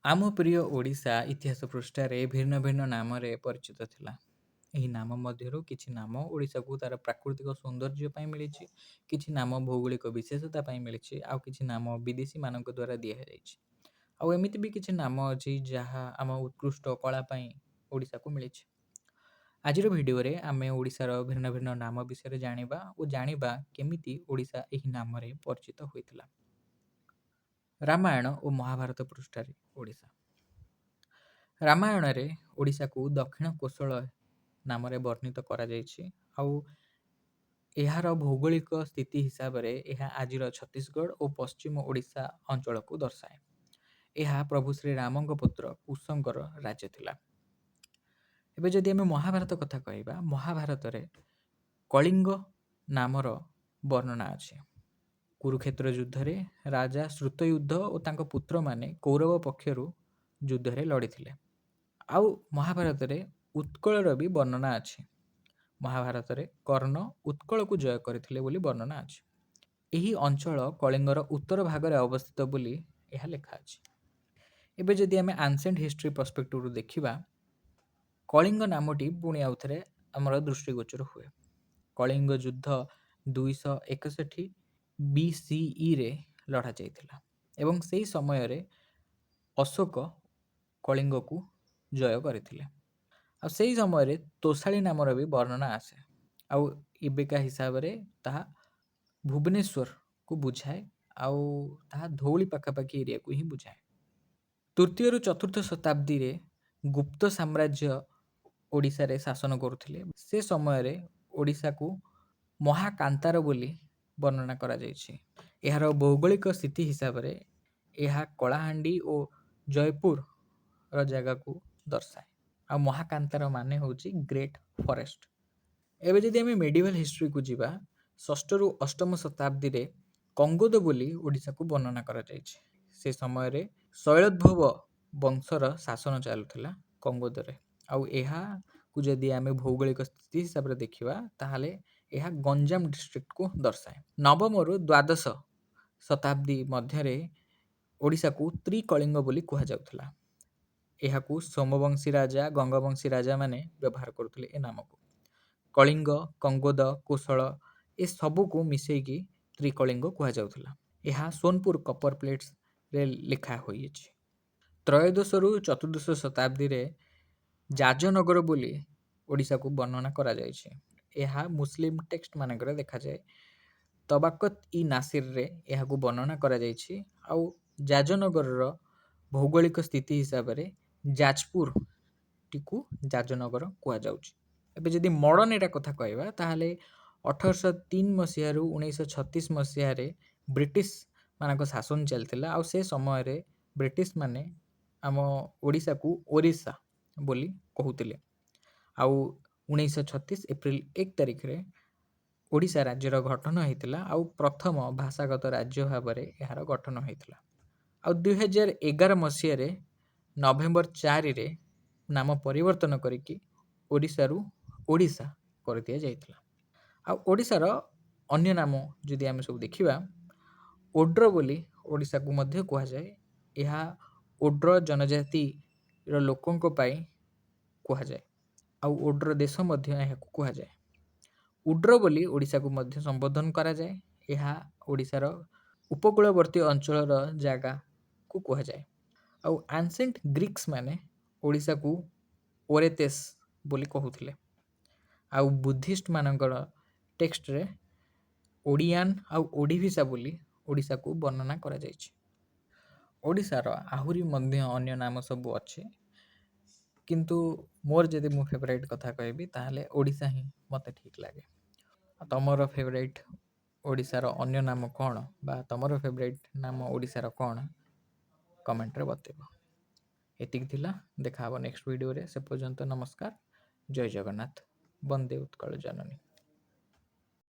ଆମ ପ୍ରିୟ ଓଡ଼ିଶା ଇତିହାସ ପୃଷ୍ଠାରେ ଭିନ୍ନ ଭିନ୍ନ ନାମରେ ପରିଚିତ ଥିଲା। ଏହି ନାମ ମଧ୍ୟରୁ କିଛି ନାମ ଓଡ଼ିଶାକୁ ତା'ର ପ୍ରାକୃତିକ ସୌନ୍ଦର୍ଯ୍ୟ ପାଇଁ ମିଳିଛି, କିଛି ନାମ ଭୌଗୋଳିକ ବିଶେଷତା ପାଇଁ ମିଳିଛି, ଆଉ କିଛି ନାମ ବିଦେଶୀମାନଙ୍କ ଦ୍ୱାରା ଦିଆଯାଇଛି। ଆଉ ଏମିତି ବି କିଛି ନାମ ଅଛି ଯାହା ଆମ ଉତ୍କୃଷ୍ଟ କଳା ପାଇଁ ଓଡ଼ିଶାକୁ ମିଳିଛି। ଆଜିର ଭିଡ଼ିଓରେ ଆମେ ଓଡ଼ିଶାର ଭିନ୍ନ ଭିନ୍ନ ନାମ ବିଷୟରେ ଜାଣିବା ଓ ଜାଣିବା କେମିତି ଓଡ଼ିଶା ଏହି ନାମରେ ପରିଚିତ ହୋଇଥିଲା। ରାମାୟଣ ଓ ମହାଭାରତ ପୃଷ୍ଠାରେ ଓଡ଼ିଶା। ରାମାୟଣରେ ଓଡ଼ିଶାକୁ ଦକ୍ଷିଣ କୋଶଳ ନାମରେ ବର୍ଣ୍ଣିତ କରାଯାଇଛି। ଆଉ ଏହାର ଭୌଗୋଳିକ ସ୍ଥିତି ହିସାବରେ ଏହା ଆଜିର ଛତିଶଗଡ଼ ଓ ପଶ୍ଚିମ ଓଡ଼ିଶା ଅଞ୍ଚଳକୁ ଦର୍ଶାଏ। ଏହା ପ୍ରଭୁ ଶ୍ରୀରାମଙ୍କ ପୁତ୍ର କୁଶଙ୍କର ରାଜ୍ୟ ଥିଲା। ଏବେ ଯଦି ଆମେ ମହାଭାରତ କଥା କହିବା, ମହାଭାରତରେ କଳିଙ୍ଗ ନାମର ବର୍ଣ୍ଣନା ଅଛି। କୁରୁକ୍ଷେତ୍ର ଯୁଦ୍ଧରେ ରାଜା ଶ୍ରୁତୟୁଦ୍ଧ ଓ ତାଙ୍କ ପୁତ୍ରମାନେ କୌରବ ପକ୍ଷରୁ ଯୁଦ୍ଧରେ ଲଢ଼ିଥିଲେ। ଆଉ ମହାଭାରତରେ ଉତ୍କଳର ବି ବର୍ଣ୍ଣନା ଅଛି। ମହାଭାରତରେ କର୍ଣ୍ଣ ଉତ୍କଳକୁ ଜୟ କରିଥିଲେ ବୋଲି ବର୍ଣ୍ଣନା ଅଛି। ଏହି ଅଞ୍ଚଳ କଳିଙ୍ଗର ଉତ୍ତର ଭାଗରେ ଅବସ୍ଥିତ ବୋଲି ଏହା ଲେଖା ଅଛି। ଏବେ ଯଦି ଆମେ ଆନ୍ସେଣ୍ଟ ହିଷ୍ଟ୍ରି ପର୍ସପେକ୍ଟିଭରୁ ଦେଖିବା, କଳିଙ୍ଗ ନାମଟି ପୁଣି ଆଉଥରେ ଆମର ଦୃଷ୍ଟିଗୋଚର ହୁଏ। କଳିଙ୍ଗ ଯୁଦ୍ଧ 261 BCEରେ ଲଢ଼ା ଯାଇଥିଲା ଏବଂ ସେହି ସମୟରେ ଅଶୋକ କଳିଙ୍ଗକୁ ଜୟ କରିଥିଲେ। ଆଉ ସେହି ସମୟରେ ତୋଷାଳୀ ନାମର ବି ବର୍ଣ୍ଣନା ଆସେ। ଆଉ ଏବେକା ହିସାବରେ ତାହା ଭୁବନେଶ୍ୱରକୁ ବୁଝାଏ, ଆଉ ତାହା ଧଉଳି ପାଖାପାଖି ଏରିଆକୁ ହିଁ ବୁଝାଏ। ତୃତୀୟରୁ ଚତୁର୍ଥ ଶତାବ୍ଦୀରେ ଗୁପ୍ତ ସାମ୍ରାଜ୍ୟ ଓଡ଼ିଶାରେ ଶାସନ କରୁଥିଲେ। ସେ ସମୟରେ ଓଡ଼ିଶାକୁ ମହାକାନ୍ତାର ବୋଲି ବର୍ଣ୍ଣନା କରାଯାଇଛି। ଏହାର ଭୌଗୋଳିକ ସ୍ଥିତି ହିସାବରେ ଏହା କଳାହାଣ୍ଡି ଓ ଜୟପୁରର ଜାଗାକୁ ଦର୍ଶାଏ। ଆଉ ମହାକାନ୍ତାର ମାନେ ହେଉଛି ଗ୍ରେଟ୍ ଫରେଷ୍ଟ। ଏବେ ଯଦି ଆମେ ମେଡିଭାଲ ହିଷ୍ଟ୍ରିକୁ ଯିବା, ଷଷ୍ଠରୁ ଅଷ୍ଟମ ଶତାବ୍ଦୀରେ କଙ୍ଗୋଦ ବୋଲି ଓଡ଼ିଶାକୁ ବର୍ଣ୍ଣନା କରାଯାଇଛି। ସେ ସମୟରେ ଶୈଳୋଦ୍ଭବ ବଂଶର ଶାସନ ଚାଲୁଥିଲା କଙ୍ଗୋଦରେ। ଆଉ ଏହାକୁ ଯଦି ଆମେ ଭୌଗୋଳିକ ସ୍ଥିତି ହିସାବରେ ଦେଖିବା, ତାହେଲେ ଏହା ଗଞ୍ଜାମ ଡିଷ୍ଟ୍ରିକ୍ଟକୁ ଦର୍ଶାଏ। ନବମରୁ ଦ୍ୱାଦଶ ଶତାବ୍ଦୀ ମଧ୍ୟରେ ଓଡ଼ିଶାକୁ ତ୍ରିକଳିଙ୍ଗ ବୋଲି କୁହାଯାଉଥିଲା। ଏହାକୁ ସୋମବଂଶୀ ରାଜା, ଗଙ୍ଗବଂଶୀ ରାଜାମାନେ ବ୍ୟବହାର କରୁଥିଲେ ଏ ନାମକୁ। କଳିଙ୍ଗ, କଙ୍ଗୋଦ, କୋଶଳ ଏସବୁକୁ ମିଶେଇକି ତ୍ରିକଳିଙ୍ଗ କୁହାଯାଉଥିଲା। ଏହା ସୋନପୁର କପର ପ୍ଲେଟ୍ସରେ ଲେଖା ହୋଇଅଛି। ତ୍ରୟୋଦଶରୁ ଚତୁର୍ଦ୍ଦଶ ଶତାବ୍ଦୀରେ ଯାଜନଗର ବୋଲି ଓଡ଼ିଶାକୁ ବର୍ଣ୍ଣନା କରାଯାଇଛି। ଏହା ମୁସଲିମ ଟେକ୍ସଟ ମାନଙ୍କରେ ଦେଖାଯାଏ। ତବାକତ ଇ ନାସିରରେ ଏହାକୁ ବର୍ଣ୍ଣନା କରାଯାଇଛି। ଆଉ ଯାଜନଗରର ଭୌଗୋଳିକ ସ୍ଥିତି ହିସାବରେ ଯାଜପୁରଟିକୁ ଯାଜନଗର କୁହାଯାଉଛି। ଏବେ ଯଦି ମଡ଼ର୍ଣ୍ଣ ଏରା କଥା କହିବା, ତାହେଲେ 1803 ମସିହାରୁ 1936 ମସିହାରେ ବ୍ରିଟିଶ ମାନଙ୍କ ଶାସନ ଚାଲିଥିଲା। ଆଉ ସେ ସମୟରେ ବ୍ରିଟିଶ ମାନେ ଆମ ଓଡ଼ିଶାକୁ ଓରିଶା ବୋଲି କହୁଥିଲେ। ଆଉ 1936 ଏପ୍ରିଲ 1 ତାରିଖରେ ଓଡ଼ିଶା ରାଜ୍ୟର ଗଠନ ହୋଇଥିଲା। ଆଉ ପ୍ରଥମ ଭାଷାଗତ ରାଜ୍ୟ ଭାବରେ ଏହାର ଗଠନ ହୋଇଥିଲା। ଆଉ 2011 ମସିହାରେ ନଭେମ୍ବର 4ରେ ନାମ ପରିବର୍ତ୍ତନ କରିକି ଓଡ଼ିଶାରୁ ଓଡ଼ିଶା କରିଦିଆଯାଇଥିଲା। ଆଉ ଓଡ଼ିଶାର ଅନ୍ୟ ନାମ ଯଦି ଆମେ ସବୁ ଦେଖିବା, ଓଡ୍ର ବୋଲି ଓଡ଼ିଶାକୁ ମଧ୍ୟ କୁହାଯାଏ। ଏହା ଓଡ୍ର ଜନଜାତିର ଲୋକଙ୍କ ପାଇଁ କୁହାଯାଏ। ଆଉ ଓଡ୍ର ଦେଶ ମଧ୍ୟ ଏହାକୁ କୁହାଯାଏ। ଉଡ୍ର ବୋଲି ଓଡ଼ିଶାକୁ ମଧ୍ୟ ସମ୍ବୋଧନ କରାଯାଏ। ଏହା ଓଡ଼ିଶାର ଉପକୂଳବର୍ତ୍ତୀ ଅଞ୍ଚଳର ଜାଗାକୁ କୁହାଯାଏ। ଆଉ ଆନ୍ସେଣ୍ଟ ଗ୍ରୀକ୍ସ ମାନେ ଓଡ଼ିଶାକୁ ଓରେତେସ୍ ବୋଲି କହୁଥିଲେ। ଆଉ ବୁଦ୍ଧିଷ୍ଟ ମାନଙ୍କର ଟେକ୍ସଟରେ ଓଡ଼ିଆନ୍ ଆଉ ଓଡ଼ିଭିସା ବୋଲି ଓଡ଼ିଶାକୁ ବର୍ଣ୍ଣନା କରାଯାଇଛି। ଓଡ଼ିଶାର ଆହୁରି ମଧ୍ୟ ଅନ୍ୟ ନାମ ସବୁ ଅଛି, କିନ୍ତୁ ମୋର ଯଦି ମୁଁ ଫେଭରାଇଟ୍ କଥା କହିବି, ତାହେଲେ ଓଡ଼ିଶା ହିଁ ମୋତେ ଠିକ୍ ଲାଗେ। ତମର ଫେଭରାଇଟ୍ ଓଡ଼ିଶାର ଅନ୍ୟ ନାମ କ'ଣ, ବା ତମର ଫେଭରାଇଟ୍ ନାମ ଓଡ଼ିଶାର କ'ଣ, କମେଣ୍ଟରେ ବତେଇବ। ଏତିକି ଥିଲା। ଦେଖା ହେବ ନେକ୍ସଟ ଭିଡ଼ିଓରେ। ସେ ପର୍ଯ୍ୟନ୍ତ ନମସ୍କାର। ଜୟ ଜଗନ୍ନାଥ। ବନ୍ଦେ ଉତ୍କଳ ଜନନୀ।